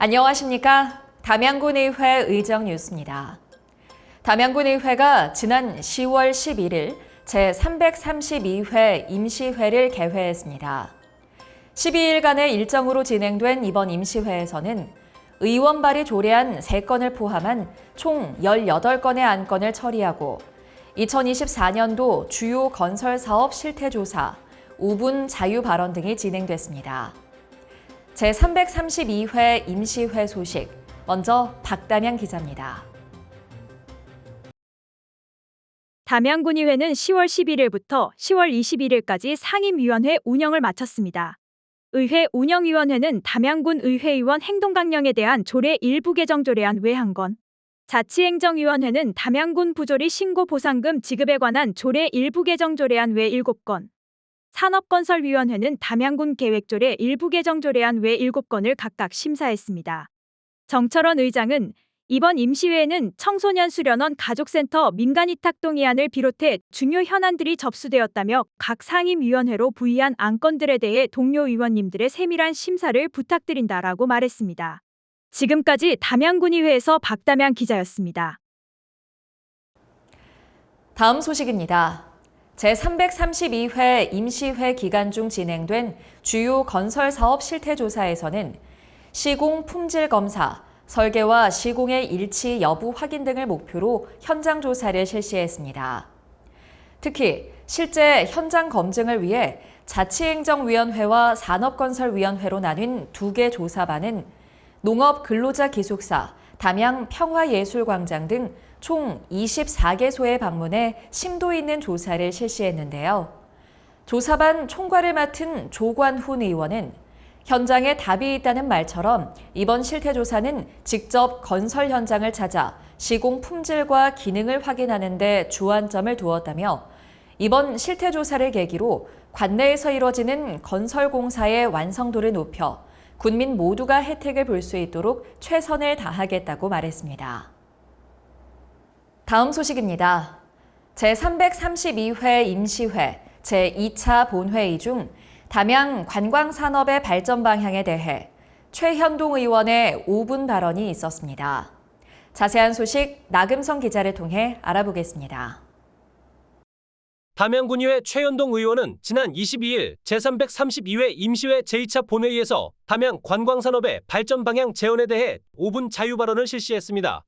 안녕하십니까? 담양군의회 의정뉴스입니다. 담양군의회가 지난 10월 11일 제332회 임시회를 개회했습니다. 12일간의 일정으로 진행된 이번 임시회에서는 의원 발의 조례안 3건을 포함한 총 18건의 안건을 처리하고 2024년도 주요 건설사업 실태조사, 5분 자유 발언 등이 진행됐습니다. 제332회 임시회 소식, 먼저 박담양 기자입니다. 담양군의회는 10월 11일부터 10월 21일까지 상임위원회 운영을 마쳤습니다. 의회 운영위원회는 담양군 의회의원 행동강령에 대한 조례 일부 개정 조례안 외 1건, 자치행정위원회는 담양군 부조리 신고보상금 지급에 관한 조례 일부 개정 조례안 외 7건, 산업건설위원회는 담양군 계획조례 일부 개정 조례안 외 7건을 각각 심사했습니다. 정철원 의장은 이번 임시회에는 청소년 수련원 가족센터 민간위탁동의안을 비롯해 중요 현안들이 접수되었다며 각 상임위원회로 부의한 안건들에 대해 동료 의원님들의 세밀한 심사를 부탁드린다라고 말했습니다. 지금까지 담양군의회에서 박담양 기자였습니다. 다음 소식입니다. 제332회 임시회 기간 중 진행된 주요 건설사업 실태조사에서는 시공 품질 검사, 설계와 시공의 일치 여부 확인 등을 목표로 현장 조사를 실시했습니다. 특히 실제 현장 검증을 위해 자치행정위원회와 산업건설위원회로 나뉜 2개 조사반은 농업근로자기숙사, 담양평화예술광장 등 총 24개소에 방문해 심도 있는 조사를 실시했는데요. 조사반 총괄을 맡은 조관훈 의원은 현장에 답이 있다는 말처럼 이번 실태조사는 직접 건설 현장을 찾아 시공 품질과 기능을 확인하는 데 주안점을 두었다며 이번 실태조사를 계기로 관내에서 이뤄지는 건설공사의 완성도를 높여 군민 모두가 혜택을 볼 수 있도록 최선을 다하겠다고 말했습니다. 다음 소식입니다. 제332회 임시회 제2차 본회의 중 담양 관광산업의 발전 방향에 대해 최현동 의원의 5분 발언이 있었습니다. 자세한 소식 나금성 기자를 통해 알아보겠습니다. 담양군의회 최현동 의원은 지난 22일 제332회 임시회 제2차 본회의에서 담양 관광산업의 발전 방향 제언에 대해 5분 자유 발언을 실시했습니다.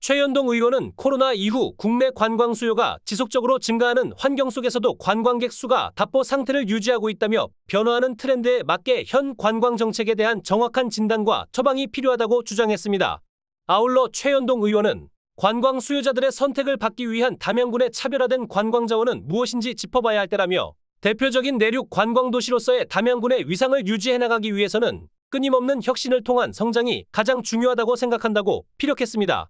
최현동 의원은 코로나 이후 국내 관광 수요가 지속적으로 증가하는 환경 속에서도 관광객 수가 답보 상태를 유지하고 있다며 변화하는 트렌드에 맞게 현 관광 정책에 대한 정확한 진단과 처방이 필요하다고 주장했습니다. 아울러 최현동 의원은 관광 수요자들의 선택을 받기 위한 담양군의 차별화된 관광 자원은 무엇인지 짚어봐야 할 때라며 대표적인 내륙 관광 도시로서의 담양군의 위상을 유지해 나가기 위해서는 끊임없는 혁신을 통한 성장이 가장 중요하다고 생각한다고 피력했습니다.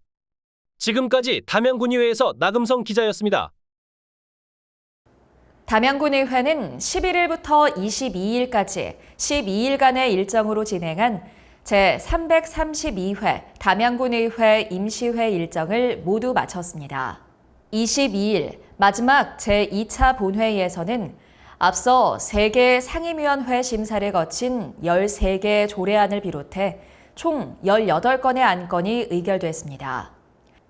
지금까지 담양군의회에서 나금성 기자였습니다. 담양군의회는 11일부터 22일까지 12일간의 일정으로 진행한 제332회 담양군의회 임시회 일정을 모두 마쳤습니다. 22일 마지막 제2차 본회의에서는 앞서 3개 상임위원회 심사를 거친 13개 조례안을 비롯해 총 18건의 안건이 의결됐습니다.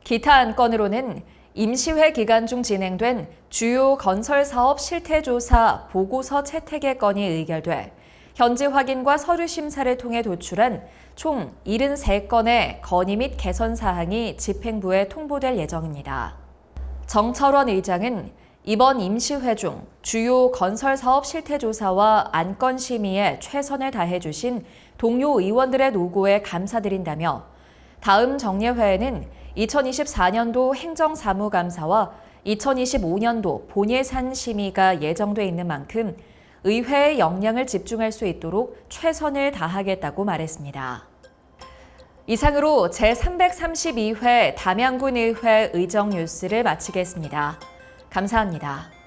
기타 안건으로는 임시회 기간 중 진행된 주요 건설사업 실태조사 보고서 채택의 건이 의결돼 현지 확인과 서류 심사를 통해 도출한 총 73건의 건의 및 개선 사항이 집행부에 통보될 예정입니다. 정철원 의장은 이번 임시회 중 주요 건설사업 실태조사와 안건 심의에 최선을 다해주신 동료 의원들의 노고에 감사드린다며 다음 정례회에는 2024년도 행정사무감사와 2025년도 본예산 심의가 예정돼 있는 만큼 의회의 역량을 집중할 수 있도록 최선을 다하겠다고 말했습니다. 이상으로 제332회 담양군의회 의정뉴스를 마치겠습니다. 감사합니다.